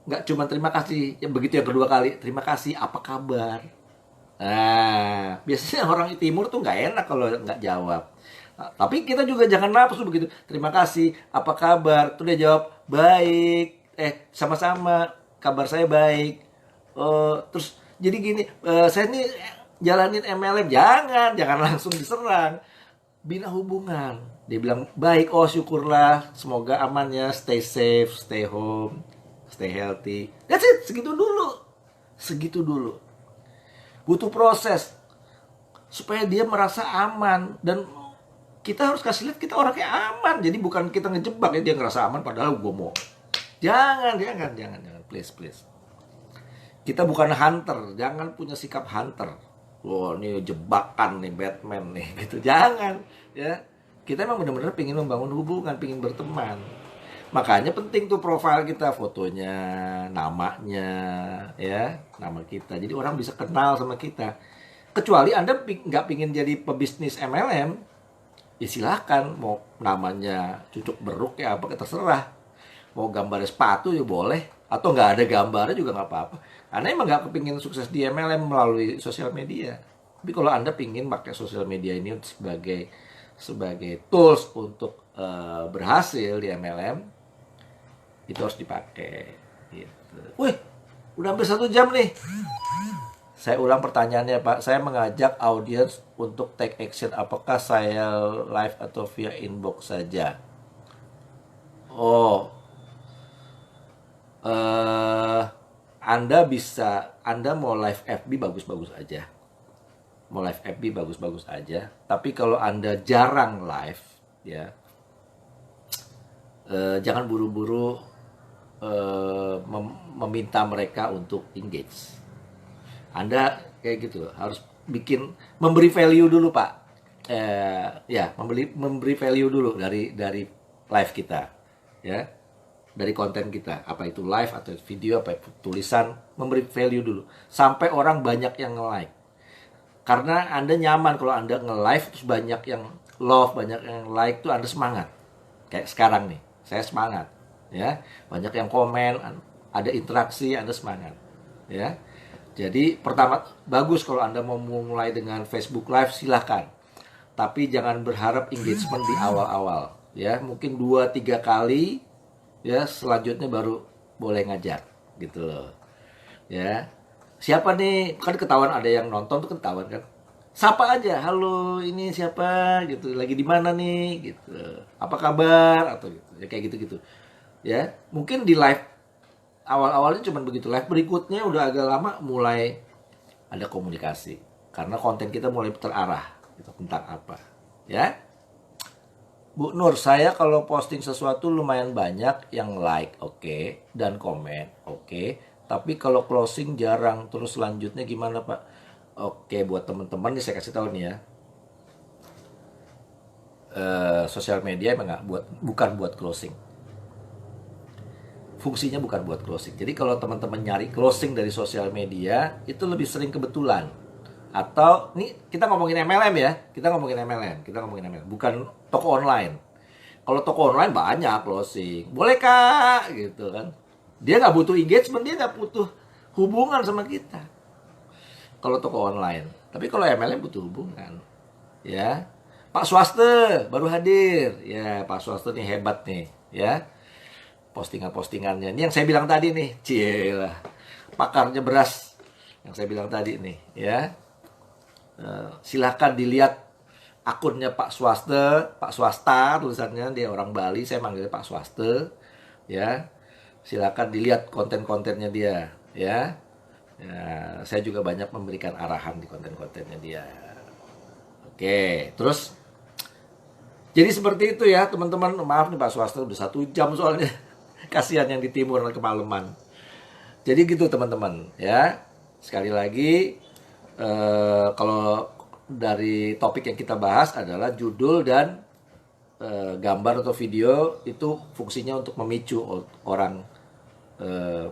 nggak cuma terima kasih, yang begitu yang kedua kali, terima kasih, apa kabar? Nah, biasanya orang timur tuh nggak enak kalau nggak jawab. Nah, tapi kita juga jangan nafsu begitu. Terima kasih, apa kabar? Tuh dia jawab, baik. Sama-sama, kabar saya baik. Terus jadi gini, saya nih jalanin MLM. Jangan langsung diserang. Bina hubungan. Dia bilang, baik, oh syukurlah. Semoga aman ya, stay safe, stay home, stay healthy. That's it, segitu dulu. Segitu dulu. Butuh proses supaya dia merasa aman, dan kita harus kasih lihat kita orangnya aman. Jadi bukan kita ngejebak ya dia ngerasa aman padahal gue mau. Jangan, please. Kita bukan hunter, jangan punya sikap hunter. Wah, ini jebakan nih, Batman nih, gitu. Jangan, ya. Kita emang benar-benar pengen membangun hubungan, pengen berteman. Makanya penting tuh profil kita, fotonya, namanya, ya, nama kita. Jadi orang bisa kenal sama kita. Kecuali Anda nggak pingin jadi pebisnis MLM, ya silahkan. Mau namanya cucuk beruk ya apa, terserah. Mau gambar sepatu ya boleh. Atau nggak ada gambarnya juga nggak apa-apa. Karena emang nggak kepingin sukses di MLM melalui sosial media. Tapi kalau Anda pingin pakai sosial media ini sebagai tools untuk berhasil di MLM, itu harus dipakai gitu. Wih, udah hampir 1 jam nih. Saya ulang pertanyaannya, Pak. Saya mengajak audiens untuk take action. Apakah saya live atau via inbox saja? Oh, Anda mau live FB bagus-bagus aja. Mau live FB bagus-bagus aja. Tapi kalau Anda jarang live, ya, jangan buru-buru meminta mereka untuk engage. Anda kayak gitu harus memberi value dulu, Pak. Memberi value dulu dari live kita, ya, dari konten kita, apa itu live atau video, apa itu tulisan, memberi value dulu sampai orang banyak yang nge-like. Karena Anda nyaman kalau Anda nge-live terus banyak yang love, banyak yang like, tuh Anda semangat. Kayak sekarang nih, saya semangat, ya. Banyak yang komen, ada interaksi, Anda semangat, ya. Jadi pertama, bagus kalau Anda mau mulai dengan Facebook Live, silahkan. Tapi jangan berharap engagement di awal-awal, ya. Mungkin 2-3 kali, ya, selanjutnya baru boleh ngajak, gitu loh, ya. Siapa nih, kan ketahuan ada yang nonton tuh, ketahuan kan. Sapa aja, halo, ini siapa, gitu, lagi di mana nih, gitu, apa kabar, atau gitu, ya, kayak gitu-gitu, ya. Mungkin di live awal-awalnya cuma begitu, live berikutnya udah agak lama mulai ada komunikasi, karena konten kita mulai terarah, gitu, tentang apa, ya. Bu Nur, saya kalau posting sesuatu lumayan banyak yang like, oke, dan komen, oke. Tapi kalau closing jarang, terus selanjutnya gimana, Pak? Oke, buat teman-teman nih saya kasih tahu nih ya. Sosial media emang bukan buat closing. Fungsinya bukan buat closing. Jadi kalau teman-teman nyari closing dari sosial media, itu lebih sering kebetulan. Atau, nih kita ngomongin MLM ya. Kita ngomongin MLM, bukan toko online. Kalau toko online banyak closing. Boleh, Kak? Gitu kan. Dia nggak butuh engagement, dia nggak butuh hubungan sama kita. Kalau toko online. Tapi kalau MLM butuh hubungan. Ya. Pak Swaste baru hadir. Ya, Pak Swaste nih hebat nih. Ya. Postingan-postingannya. Ini yang saya bilang tadi nih. Cielah. Pakarnya beras. Yang saya bilang tadi nih. Ya. Silahkan dilihat akunnya Pak Swasta tulisannya, dia orang Bali, saya manggilnya Pak Swaste, ya. Silakan dilihat konten-kontennya dia, ya. Saya juga banyak memberikan arahan di konten-kontennya dia. Oke, terus jadi seperti itu ya teman-teman. Maaf nih Pak Swaste udah 1 jam soalnya. Kasihan yang di timur kemalaman. Jadi gitu teman-teman, ya. Sekali lagi, kalau dari topik yang kita bahas adalah judul dan gambar atau video itu fungsinya untuk memicu orang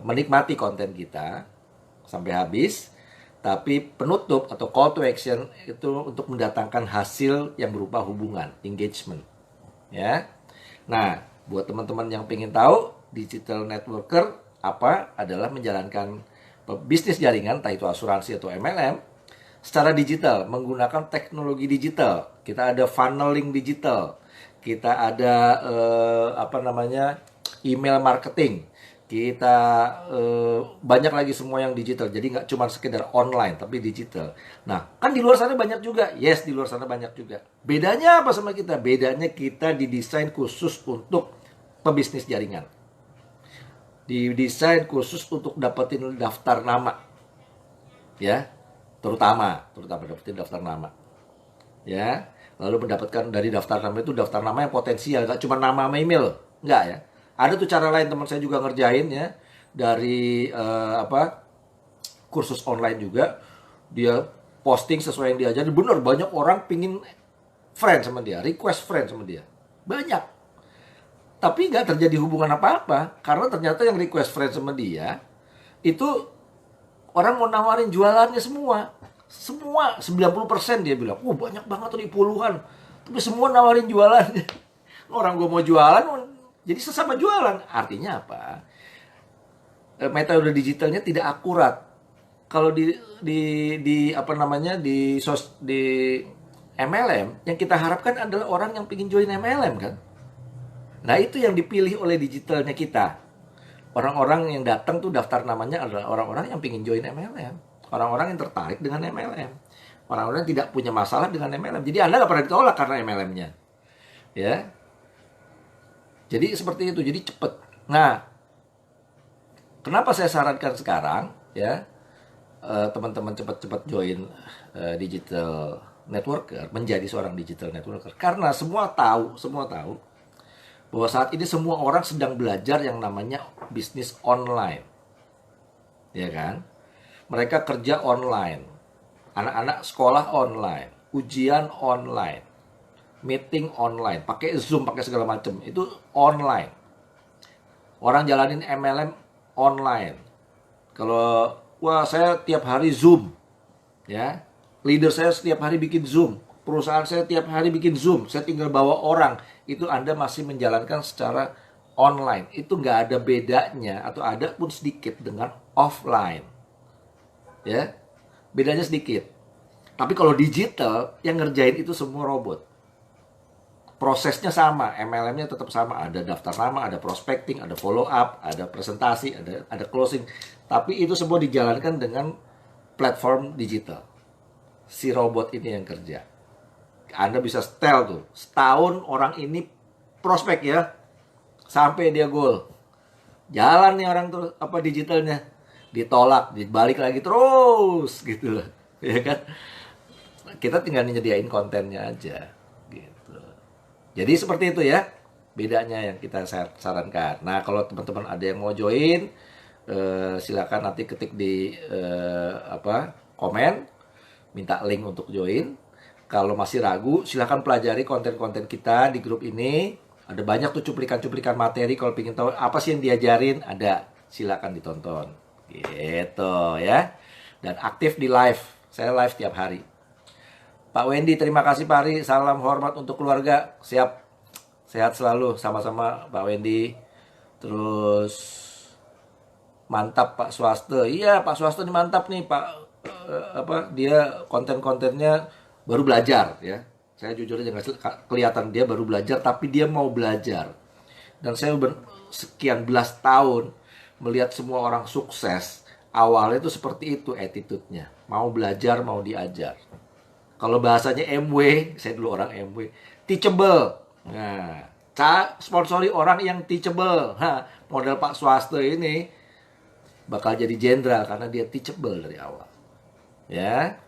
menikmati konten kita sampai habis, tapi penutup atau call to action itu untuk mendatangkan hasil yang berupa hubungan, engagement, ya. Nah, buat teman-teman yang pengen tahu digital networker apa? Adalah menjalankan bisnis jaringan, entah itu asuransi atau MLM, secara digital, menggunakan teknologi digital. Kita ada funneling digital, kita ada email marketing, kita banyak lagi semua yang digital. Jadi nggak cuma sekedar online, tapi digital. Nah, kan di luar sana banyak juga. Yes, di luar sana banyak juga. Bedanya apa sama kita? Bedanya kita didesain khusus untuk pebisnis jaringan. Didesain khusus untuk dapetin daftar nama, ya, terutama dapetin daftar nama, ya. Lalu mendapatkan dari daftar nama itu daftar nama yang potensial, nggak cuma nama sama email, nggak ya. Ada tuh cara lain, teman saya juga ngerjain ya, dari kursus online juga, dia posting sesuai yang diajarin. Bener, banyak orang pingin friend sama dia, request friend sama dia, banyak. Tapi nggak terjadi hubungan apa-apa, karena ternyata yang request friend sama dia itu orang mau nawarin jualannya semua. Semua 90% dia bilang, banyak banget nih, puluhan. Tapi semua nawarin jualannya. Orang gue mau jualan, jadi sesama jualan. Artinya apa? Metode digitalnya tidak akurat. Kalau di MLM, yang kita harapkan adalah orang yang ingin join MLM kan. Nah, itu yang dipilih oleh digitalnya kita. Orang-orang yang datang tuh daftar namanya adalah orang-orang yang ingin join MLM. Orang-orang yang tertarik dengan MLM. Orang-orang yang tidak punya masalah dengan MLM. Jadi Anda nggak pernah ditolak karena MLM-nya. Ya. Jadi seperti itu. Jadi cepet. Nah, kenapa saya sarankan sekarang, ya, teman-teman cepat-cepat join digital networker, menjadi seorang digital networker. Karena semua tahu bahwa saat ini semua orang sedang belajar yang namanya bisnis online. Ya kan? Mereka kerja online. Anak-anak sekolah online, ujian online, meeting online, pakai Zoom, pakai segala macam. Itu online. Orang jalanin MLM online. Kalau saya tiap hari Zoom. Ya. Leader saya setiap hari bikin Zoom. Perusahaan saya tiap hari bikin Zoom. Saya tinggal bawa orang. Itu Anda masih menjalankan secara online. Itu nggak ada bedanya, atau ada pun sedikit, dengan offline. Ya, bedanya sedikit. Tapi kalau digital, yang ngerjain itu semua robot. Prosesnya sama, MLM-nya tetap sama. Ada daftar nama, ada prospecting, ada follow up, ada presentasi, ada closing. Tapi itu semua dijalankan dengan platform digital. Si robot ini yang kerja. Anda bisa setel tuh, setahun orang ini prospek ya, sampai dia goal. Jalan nih orang terus digitalnya, ditolak, dibalik lagi terus gitu loh, ya kan? Kita tinggal nyediain kontennya aja, gitu. Jadi seperti itu ya, bedanya yang kita sarankan. Nah, kalau teman-teman ada yang mau join, silakan nanti ketik di komen, minta link untuk join. Kalau masih ragu, silahkan pelajari konten-konten kita di grup ini. Ada banyak tuh cuplikan-cuplikan materi. Kalau ingin tahu apa sih yang diajarin, ada. Silahkan ditonton. Gitu ya. Dan aktif di live. Saya live tiap hari. Pak Wendy, terima kasih Pak Ari. Salam hormat untuk keluarga. Siap. Sehat selalu. Sama-sama Pak Wendy. Terus mantap Pak Swaste. Iya, Pak Swaste ini mantap nih Pak. Dia konten-kontennya baru belajar ya. Saya jujur aja nggak kelihatan dia baru belajar, tapi dia mau belajar. Dan saya sekian belas tahun melihat semua orang sukses, awalnya itu seperti itu attitude-nya. Mau belajar, mau diajar. Kalau bahasanya MW, saya dulu orang MW, teachable. Nah, sponsori orang yang teachable. Model Pak Swaste ini bakal jadi jenderal karena dia teachable dari awal. Ya.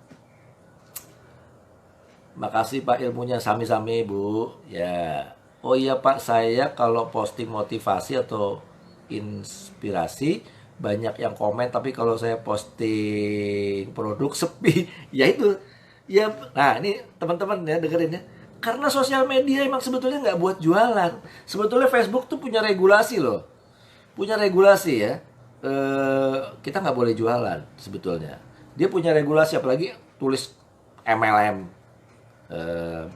Makasih Pak ilmunya, sami-sami Bu. Ya. Oh iya Pak, saya kalau posting motivasi atau inspirasi banyak yang komen, tapi kalau saya posting produk sepi. Ya itu. Ya, nah ini teman-teman ya dengerin ya. Karena sosial media emang sebetulnya nggak buat jualan. Sebetulnya Facebook tuh punya regulasi loh. Punya regulasi ya. Kita nggak boleh jualan sebetulnya. Dia punya regulasi, apalagi tulis MLM.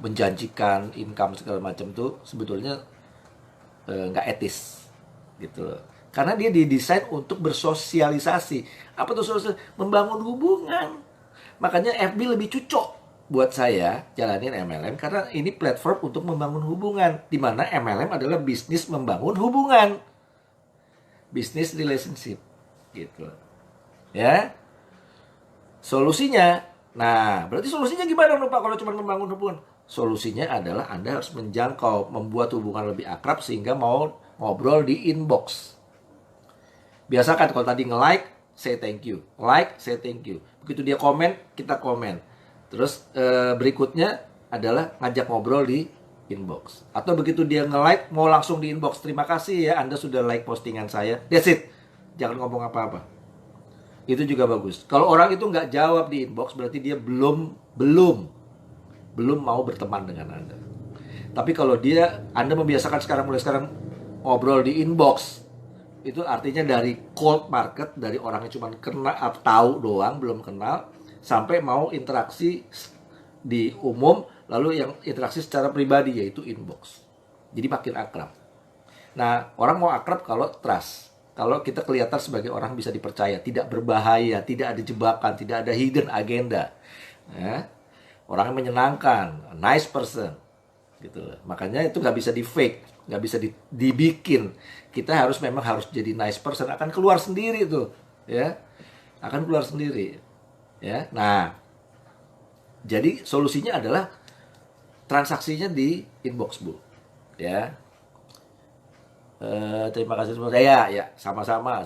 Menjanjikan income segala macam tuh sebetulnya nggak etis gitu loh. Karena dia didesain untuk bersosialisasi. Apa tuh sosialisasi? Membangun hubungan. Makanya FB lebih cocok buat saya jalanin MLM karena ini platform untuk membangun hubungan. Di mana MLM adalah bisnis membangun hubungan. Bisnis relationship. Gitu. Ya. Solusinya. Nah, berarti solusinya gimana dong Pak kalau cuma membangun hubungan? Solusinya adalah Anda harus menjangkau, membuat hubungan lebih akrab sehingga mau ngobrol di inbox. Biasakan kalau tadi nge-like, say thank you. Like, say thank you. Begitu dia komen, kita komen. Terus berikutnya adalah ngajak ngobrol di inbox. Atau begitu dia nge-like, mau langsung di inbox. Terima kasih ya, Anda sudah like postingan saya. That's it. Jangan ngomong apa-apa. Itu juga bagus. Kalau orang itu nggak jawab di inbox, berarti dia belum mau berteman dengan Anda. Tapi kalau Anda membiasakan mulai sekarang ngobrol di inbox, itu artinya dari cold market, dari orang yang cuma tahu doang, belum kenal, sampai mau interaksi di umum, lalu yang interaksi secara pribadi, yaitu inbox. Jadi makin akrab. Nah, orang mau akrab kalau trust. Kalau kita kelihatan sebagai orang bisa dipercaya, tidak berbahaya, tidak ada jebakan, tidak ada hidden agenda. Ya. Orang yang menyenangkan, a nice person. Gitu. Makanya itu nggak bisa di fake, nggak bisa dibikin. Kita memang harus jadi nice person, akan keluar sendiri tuh, ya, akan keluar sendiri, ya. Nah, jadi solusinya adalah transaksinya di inbox Bu, ya. Terima kasih semua. Ya, sama-sama.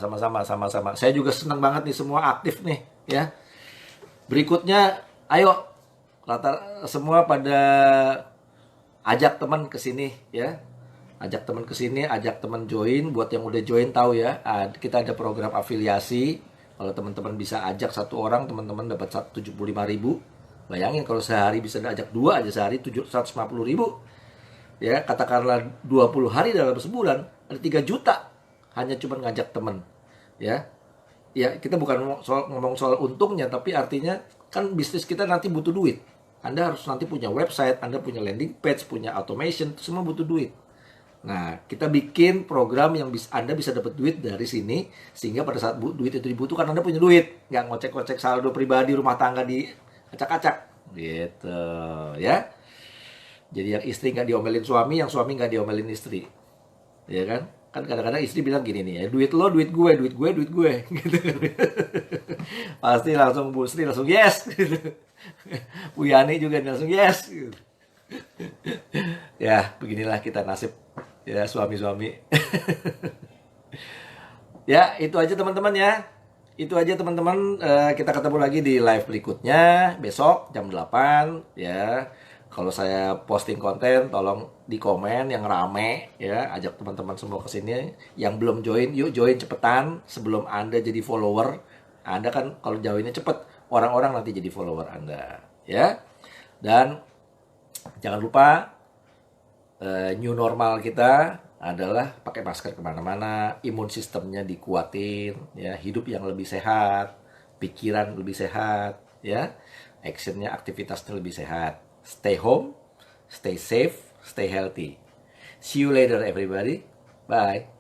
Saya juga senang banget nih semua aktif nih, ya. Berikutnya, ayo semua pada ajak teman ke sini, ya. Ajak teman ke sini, ajak teman join. Buat yang udah join tahu ya, kita ada program afiliasi. Kalau teman-teman bisa ajak satu orang, teman-teman dapat 75.000. Bayangin kalau sehari bisa ajak 2 aja sehari 750.000. Ya, katakanlah 20 hari dalam sebulan ada 3 juta hanya cuma ngajak teman. Ya. Ya, kita bukan ngomong soal untungnya, tapi artinya kan bisnis kita nanti butuh duit. Anda harus nanti punya website, Anda punya landing page, punya automation, itu semua butuh duit. Nah, kita bikin program yang Anda bisa dapat duit dari sini, sehingga pada saat duit itu dibutuhkan, Anda punya duit. Nggak ngocek-ngocek saldo pribadi rumah tangga di acak-acak. Gitu, ya. Jadi yang istri nggak diomelin suami, yang suami nggak diomelin istri. Ya kan? Kan kadang-kadang istri bilang gini nih, ya, duit lo, duit gue. Gitu. Pasti langsung Bu Sri langsung yes. Gitu. Bu Yani juga langsung yes. Gitu. Ya, beginilah kita nasib ya suami-suami. Ya, itu aja teman-teman ya. Itu aja teman-teman. Kita ketemu lagi di live berikutnya besok jam 8 ya. Kalau saya posting konten tolong di komen yang rame ya, ajak teman-teman semua ke sini. Yang belum join, yuk join cepetan sebelum Anda jadi follower. Anda kan kalau joinnya cepet, orang-orang nanti jadi follower Anda ya. Dan jangan lupa new normal kita adalah pakai masker kemana-mana, imun sistemnya dikuatin, ya, hidup yang lebih sehat, pikiran lebih sehat, ya, actionnya, aktivitasnya lebih sehat. Stay home, stay safe, stay healthy. See you later everybody. Bye.